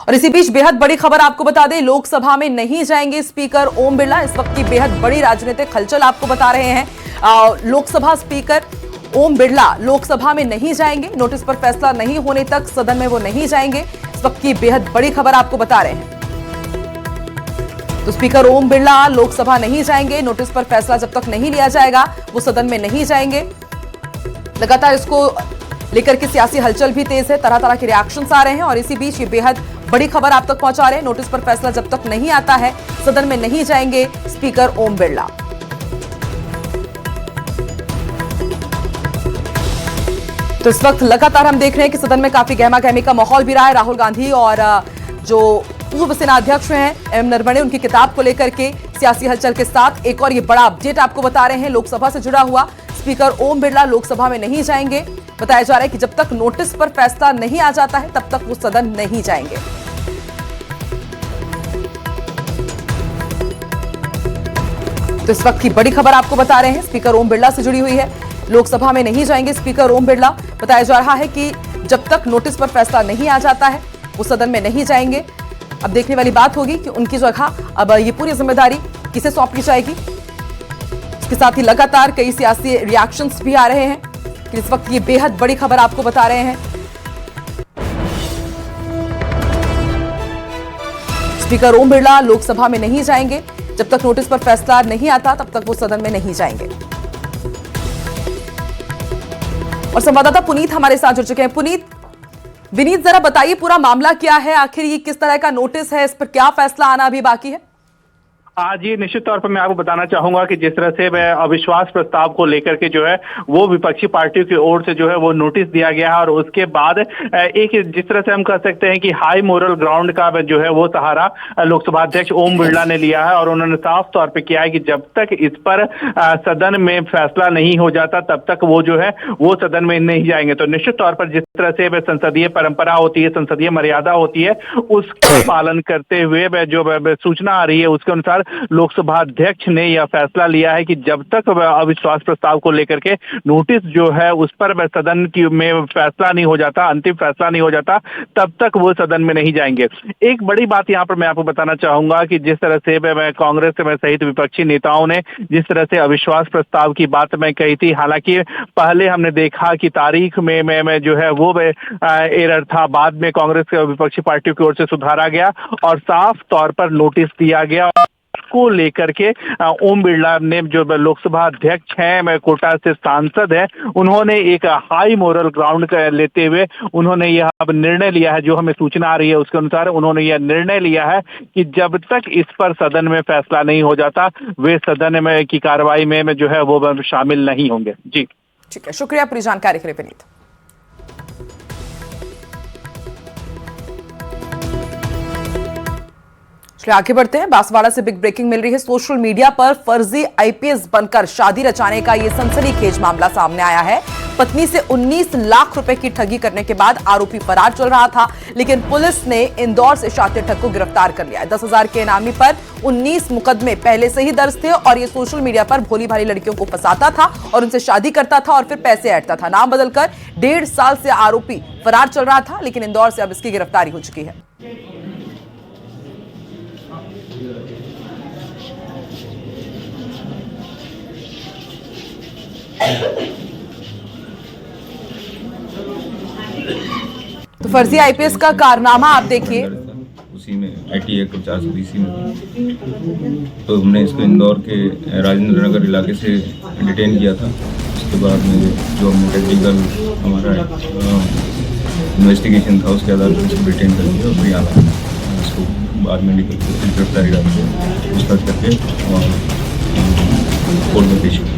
और इसी बीच बेहद बड़ी खबर आपको बता दें, लोकसभा में नहीं जाएंगे स्पीकर ओम बिरला। इस वक्त की बेहद बड़ी राजनीतिक हलचल आपको बता रहे हैं। लोकसभा स्पीकर ओम बिरला लोकसभा में नहीं जाएंगे, नोटिस पर फैसला नहीं होने तक सदन में वो नहीं जाएंगे। इस वक्त की बेहद बड़ी खबर आपको बता रहे हैं। तो स्पीकर ओम बिरला लोकसभा नहीं जाएंगे, नोटिस पर फैसला जब तक नहीं लिया जाएगा वो सदन में नहीं जाएंगे। लगातार इसको लेकर के सियासी हलचल भी तेज है, तरह तरह के रिएक्शंस आ रहे हैं और इसी बीच ये बेहद बड़ी खबर आप तक पहुंचा रहे हैं। नोटिस पर फैसला जब तक नहीं आता है सदन में नहीं जाएंगे स्पीकर ओम बिरला। तो इस वक्त लगातार हम देख रहे हैं कि सदन में काफी गहमा गहमी का माहौल भी रहा है। राहुल गांधी और जो पूर्व सेनाध्यक्ष हैं एम नरवणे, उनकी किताब को लेकर के सियासी हलचल के साथ एक और ये बड़ा अपडेट आपको बता रहे हैं लोकसभा से जुड़ा हुआ। स्पीकर ओम बिरला लोकसभा में नहीं जाएंगे। बताया जा रहा है कि जब तक नोटिस पर फैसला नहीं आ जाता है तब तक वो सदन नहीं जाएंगे। तो इस वक्त की बड़ी खबर आपको बता रहे हैं, स्पीकर ओम बिरला से जुड़ी हुई है। लोकसभा में नहीं जाएंगे स्पीकर ओम बिरला। बताया जा रहा है कि जब तक नोटिस पर फैसला नहीं आ जाता है वो सदन में नहीं जाएंगे। अब देखने वाली बात होगी कि उनकी जगह अब ये पूरी जिम्मेदारी किसे सौंपी जाएगी। इसके साथ ही लगातार कई सियासी रिएक्शंस भी आ रहे हैं कि इस वक्त ये बेहद बड़ी खबर आपको बता रहे हैं। स्पीकर ओम बिरला लोकसभा में नहीं जाएंगे, जब तक नोटिस पर फैसला नहीं आता तब तक वो सदन में नहीं जाएंगे। और संवाददाता पुनीत हमारे साथ जुड़ चुके हैं। पुनीत, विनीत जरा बताइए पूरा मामला क्या है, आखिर ये किस तरह का नोटिस है, इस पर क्या फैसला आना अभी बाकी है? हाँ जी, निश्चित तौर पर मैं आपको बताना चाहूंगा कि जिस तरह से अविश्वास प्रस्ताव को लेकर के जो है वो विपक्षी पार्टियों की ओर से जो है वो नोटिस दिया गया है और उसके बाद एक जिस तरह से हम कह सकते हैं कि हाई मोरल ग्राउंड का जो है वो सहारा लोकसभा अध्यक्ष ओम बिरला ने लिया है और उन्होंने साफ तौर पर किया है कि जब तक इस पर सदन में फैसला नहीं हो जाता तब तक वो जो है वो सदन में नहीं जाएंगे। तो निश्चित तौर पर जिस तरह से संसदीय परंपरा होती है, संसदीय मर्यादा होती है, उसका पालन करते हुए जो सूचना आ रही है उसके अनुसार लोकसभा अध्यक्ष ने यह फैसला लिया है कि जब तक अविश्वास प्रस्ताव को लेकर के नोटिस जो है उस पर सदन की में फैसला नहीं हो जाता, अंतिम फैसला नहीं हो जाता, तब तक वो सदन में नहीं जाएंगे। एक बड़ी बात यहाँ पर मैं आपको बताना चाहूंगा कि जिस तरह से कांग्रेस सहित विपक्षी नेताओं ने जिस तरह से अविश्वास प्रस्ताव की बात मैं कही थी, हालांकि पहले हमने देखा कि तारीख में जो है वो एरर था, बाद में कांग्रेस के विपक्षी पार्टियों की ओर से सुधारा गया और साफ तौर पर नोटिस दिया गया को लेकर के ओम बिरला ने जो लोकसभा अध्यक्ष हैं, कोटा से सांसद हैं, उन्होंने एक हाई मोरल ग्राउंड लेते हुए उन्होंने यह अब निर्णय लिया है। जो हमें सूचना आ रही है उसके अनुसार उन्होंने यह निर्णय लिया है कि जब तक इस पर सदन में फैसला नहीं हो जाता वे सदन में की कार्रवाई में जो है वो शामिल नहीं होंगे। जी ठीक है, शुक्रिया पूरी जानकारी के लिए विनीत। आगे बढ़ते हैं, बांसवाड़ा से बिग ब्रेकिंग मिल रही है। सोशल मीडिया पर फर्जी आईपीएस बनकर शादी रचाने का यह सनसनीखेज मामला सामने आया है। पत्नी से 19 लाख रुपए की ठगी करने के बाद आरोपी फरार चल रहा था, लेकिन पुलिस ने इंदौर से शातिर ठग को गिरफ्तार कर लिया है। 10,000 के इनामी पर 19 मुकदमे पहले से ही दर्ज थे और ये सोशल मीडिया पर भोली भाली लड़कियों को फंसाता था और उनसे शादी करता था और फिर पैसे ऐंठता था। नाम बदलकर 1.5 साल से आरोपी फरार चल रहा था, लेकिन इंदौर से अब इसकी गिरफ्तारी हो चुकी है। तो फर्जी आईपीएस का कारनामा आप देखिए, उसी में आईटी एक्ट 420 में तो हमने इसको इंदौर के राजेंद्र नगर इलाके से डिटेन किया था। उसके बाद में जो हमने टेक्निकल हमारा इन्वेस्टिगेशन था उसके आधार पर इसको डिटेन कर दिया और फिर यहाँ इसको बाद में गिरफ्तारी पूछताछ करके और कोर्ट में पेश किया।